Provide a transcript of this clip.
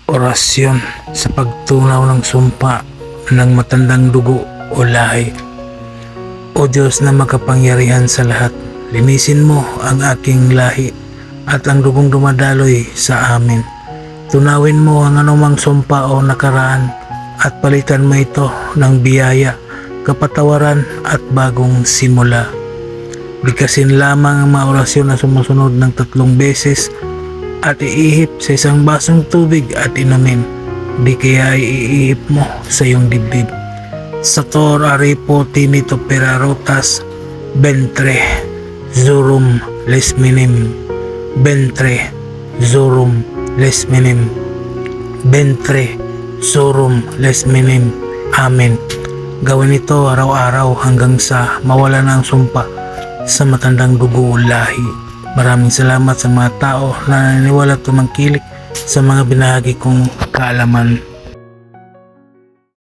Orasyon sa pagtunaw ng sumpa ng matandang dugo o lahi. O Diyos na makapangyarihan sa lahat, linisin mo ang aking lahi at ang dugong dumadaloy sa amin. Tunawin mo ang anumang sumpa o nakaraan at palitan mo ito ng biyaya, kapatawaran at bagong simula. Bigkasin lamang ang mga orasyon na sumusunod ng 3 beses at iihip sa isang basong tubig at inumin. Di kaya iihip mo sa iyong dibdib. Sator aripo tinito perarotas bentre zurum lesminim bentre zurum lesminim bentre zurum lesminim. Amen. Gawin ito araw-araw hanggang sa mawala na ang sumpa sa matandang dugo o lahi. Maraming salamat sa mga tao na naniniwala at tumangkilik sa mga binahagi kong kaalaman.